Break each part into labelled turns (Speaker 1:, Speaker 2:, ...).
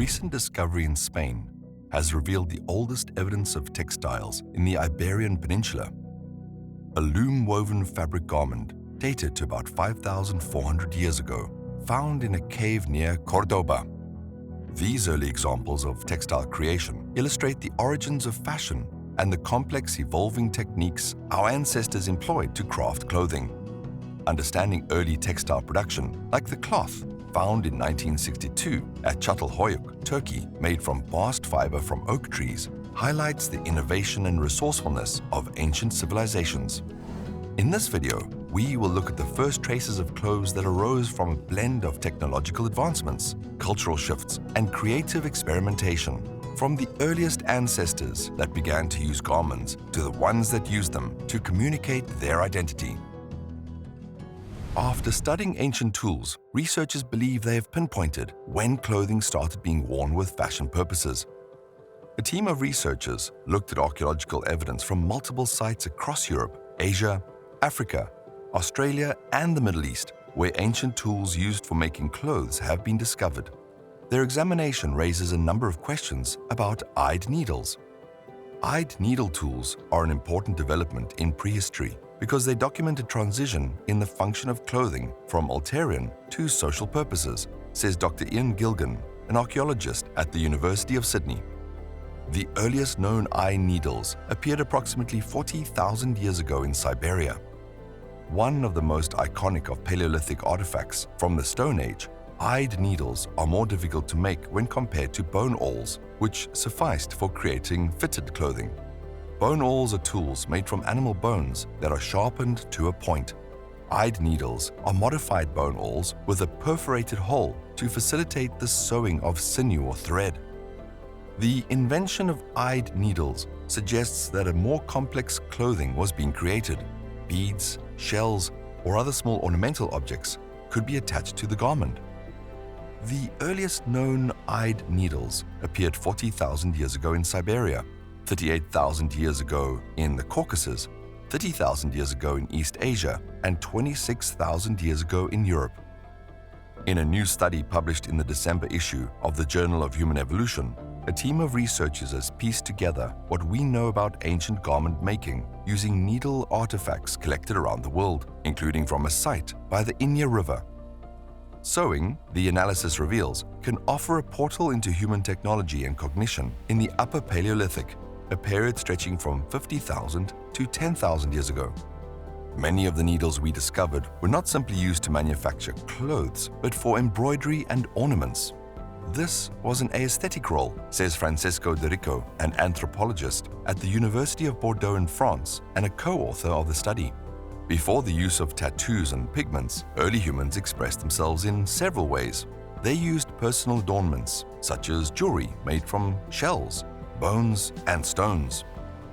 Speaker 1: recent discovery in Spain has revealed the oldest evidence of textiles in the Iberian Peninsula. A loom-woven fabric garment dated to about 5,400 years ago, found in a cave near Cordoba. These early examples of textile creation illustrate the origins of fashion and the complex evolving techniques our ancestors employed to craft clothing. Understanding early textile production, like the cloth found in 1962 at Çatalhöyük, Turkey, made from bast fiber from oak trees, highlights the innovation and resourcefulness of ancient civilizations. In this video, we will look at the first traces of clothes that arose from a blend of technological advancements, cultural shifts, and creative experimentation, from the earliest ancestors that began to use garments to the ones that used them to communicate their identity. After studying ancient tools, researchers believe they have pinpointed when clothing started being worn with fashion purposes. A team of researchers looked at archaeological evidence from multiple sites across Europe, Asia, Africa, Australia, and the Middle East, where ancient tools used for making clothes have been discovered. Their examination raises a number of questions about eyed needles. Eyed needle tools are an important development in prehistory because they document a transition in the function of clothing from utilitarian to social purposes, says Dr. Ian Gilgan, an archaeologist at the University of Sydney. The earliest known eye needles appeared approximately 40,000 years ago in Siberia. One of the most iconic of Paleolithic artifacts from the Stone Age, eyed needles are more difficult to make when compared to bone awls, which sufficed for creating fitted clothing. Bone awls are tools made from animal bones that are sharpened to a point. Eyed needles are modified bone awls with a perforated hole to facilitate the sewing of sinew or thread. The invention of eyed needles suggests that a more complex clothing was being created. Beads, shells, or other small ornamental objects could be attached to the garment. The earliest known eyed needles appeared 40,000 years ago in Siberia, 38,000 years ago in the Caucasus, 30,000 years ago in East Asia, and 26,000 years ago in Europe. In a new study published in the December issue of the Journal of Human Evolution, a team of researchers has pieced together what we know about ancient garment making using needle artifacts collected around the world, including from a site by the Inya River. Sewing, the analysis reveals, can offer a portal into human technology and cognition in the Upper Paleolithic, a period stretching from 50,000 to 10,000 years ago. Many of the needles we discovered were not simply used to manufacture clothes, but for embroidery and ornaments. This was an aesthetic role, says Francesco De Rico, an anthropologist at the University of Bordeaux in France and a co-author of the study. Before the use of tattoos and pigments, early humans expressed themselves in several ways. They used personal adornments, such as jewelry made from shells, bones, and stones.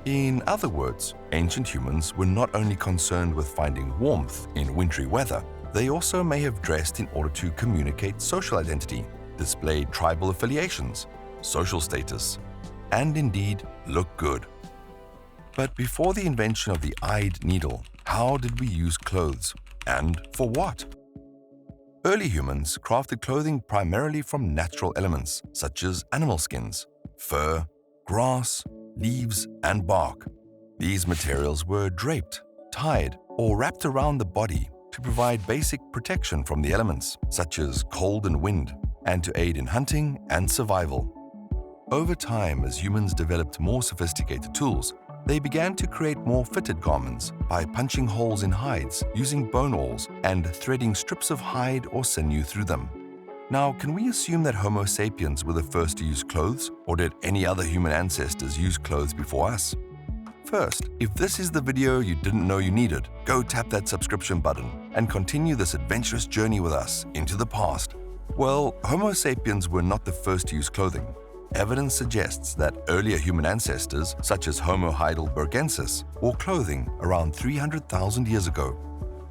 Speaker 1: In other words, ancient humans were not only concerned with finding warmth in wintry weather, they also may have dressed in order to communicate social identity, display tribal affiliations, social status, and indeed look good. But before the invention of the eyed needle, how did we use clothes, and for what? Early humans crafted clothing primarily from natural elements such as animal skins, fur, grass, leaves, and bark. These materials were draped, tied, or wrapped around the body to provide basic protection from the elements, such as cold and wind, and to aid in hunting and survival. Over time, as humans developed more sophisticated tools, they began to create more fitted garments by punching holes in hides using bone awls and threading strips of hide or sinew through them. Now, can we assume that Homo sapiens were the first to use clothes, or did any other human ancestors use clothes before us? First, if this is the video you didn't know you needed, go tap that subscription button and continue this adventurous journey with us into the past. Well, Homo sapiens were not the first to use clothing. Evidence suggests that earlier human ancestors, such as Homo heidelbergensis, wore clothing around 300,000 years ago.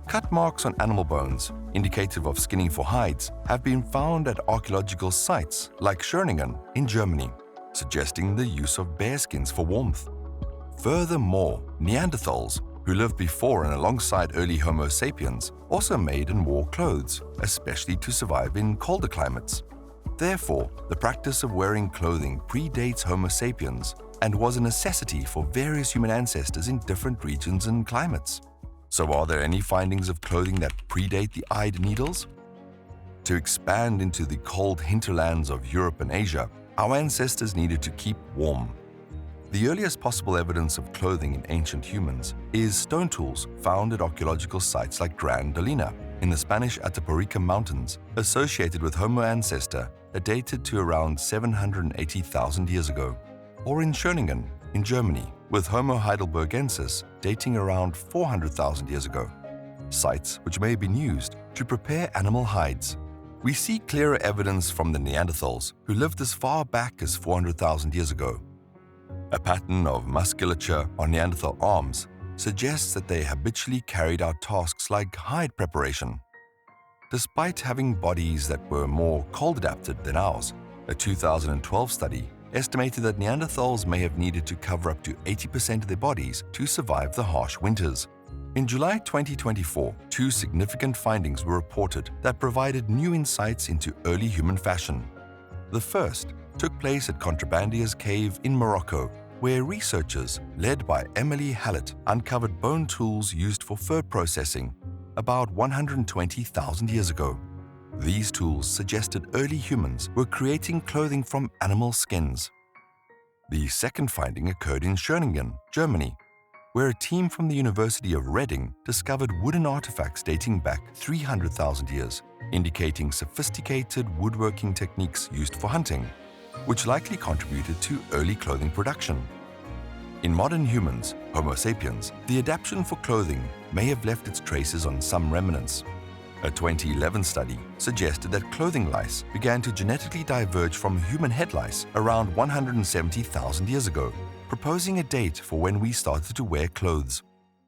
Speaker 1: Cut marks on animal bones, indicative of skinning for hides, have been found at archaeological sites like Schöningen in Germany, suggesting the use of bear skins for warmth. Furthermore, Neanderthals, who lived before and alongside early Homo sapiens, also made and wore clothes, especially to survive in colder climates. Therefore, the practice of wearing clothing predates Homo sapiens and was a necessity for various human ancestors in different regions and climates. So are there any findings of clothing that predate the eyed needles? To expand into the cold hinterlands of Europe and Asia, our ancestors needed to keep warm. The earliest possible evidence of clothing in ancient humans is stone tools found at archaeological sites like Gran Dolina in the Spanish Atapuerca Mountains, associated with Homo ancestor that dated to around 780,000 years ago, or in Schöningen in Germany with Homo heidelbergensis dating around 400,000 years ago, sites which may have been used to prepare animal hides. We see clearer evidence from the Neanderthals, who lived as far back as 400,000 years ago. A pattern of musculature on Neanderthal arms suggests that they habitually carried out tasks like hide preparation. Despite having bodies that were more cold-adapted than ours, a 2012 study estimated that Neanderthals may have needed to cover up to 80% of their bodies to survive the harsh winters. In July 2024, two significant findings were reported that provided new insights into early human fashion. The first took place at Contrabandia's cave in Morocco, where researchers, led by Emily Hallett, uncovered bone tools used for fur processing about 120,000 years ago. These tools suggested early humans were creating clothing from animal skins. The second finding occurred in Schöningen, Germany, where a team from the University of Reading discovered wooden artifacts dating back 300,000 years, indicating sophisticated woodworking techniques used for hunting, which likely contributed to early clothing production. In modern humans, Homo sapiens, the adaptation for clothing may have left its traces on some remnants. A 2011 study suggested that clothing lice began to genetically diverge from human head lice around 170,000 years ago, proposing a date for when we started to wear clothes.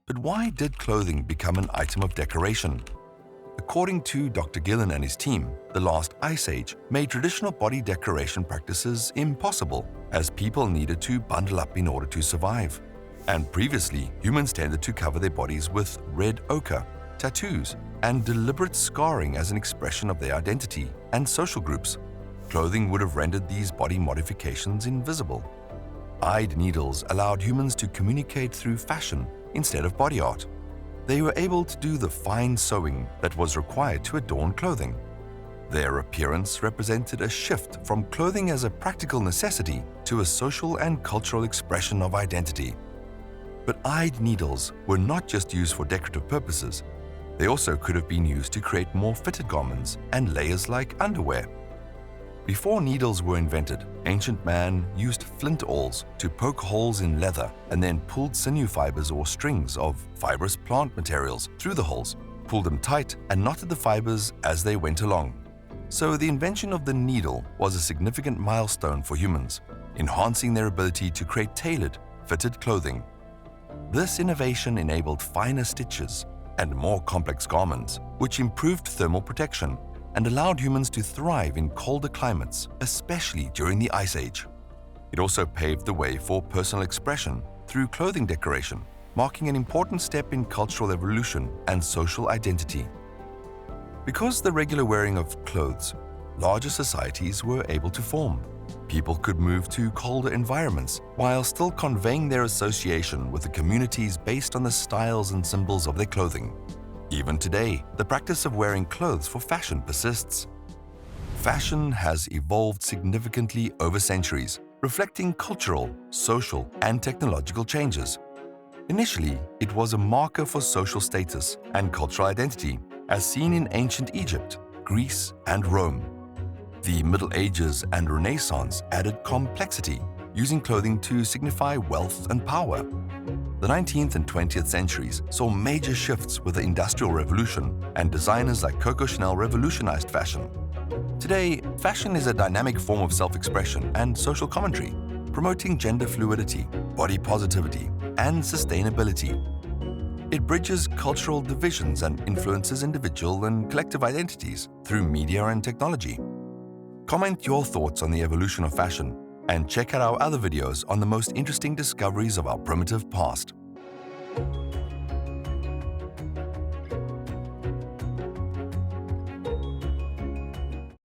Speaker 1: But why did clothing become an item of decoration? According to Dr. Gillen and his team, the last ice age made traditional body decoration practices impossible, as people needed to bundle up in order to survive. And previously, humans tended to cover their bodies with red ochre, tattoos, and deliberate scarring as an expression of their identity and social groups. Clothing would have rendered these body modifications invisible. Eyed needles allowed humans to communicate through fashion instead of body art. They were able to do the fine sewing that was required to adorn clothing. Their appearance represented a shift from clothing as a practical necessity to a social and cultural expression of identity. But eyed needles were not just used for decorative purposes. They also could have been used to create more fitted garments and layers like underwear. Before needles were invented, ancient man used flint awls to poke holes in leather and then pulled sinew fibers or strings of fibrous plant materials through the holes, pulled them tight, and knotted the fibers as they went along. So the invention of the needle was a significant milestone for humans, enhancing their ability to create tailored, fitted clothing. This innovation enabled finer stitches and more complex garments, which improved thermal protection and allowed humans to thrive in colder climates, especially during the Ice Age. It also paved the way for personal expression through clothing decoration, marking an important step in cultural evolution and social identity. Because the regular wearing of clothes, larger societies were able to form. People could move to colder environments while still conveying their association with the communities based on the styles and symbols of their clothing. Even today, the practice of wearing clothes for fashion persists. Fashion has evolved significantly over centuries, reflecting cultural, social, and technological changes. Initially, it was a marker for social status and cultural identity, as seen in ancient Egypt, Greece, and Rome. The Middle Ages and Renaissance added complexity, using clothing to signify wealth and power. The 19th and 20th centuries saw major shifts with the Industrial Revolution, and designers like Coco Chanel revolutionized fashion. Today, fashion is a dynamic form of self-expression and social commentary, promoting gender fluidity, body positivity, and sustainability. It bridges cultural divisions and influences individual and collective identities through media and technology. Comment your thoughts on the evolution of fashion, and check out our other videos on the most interesting discoveries of our primitive past.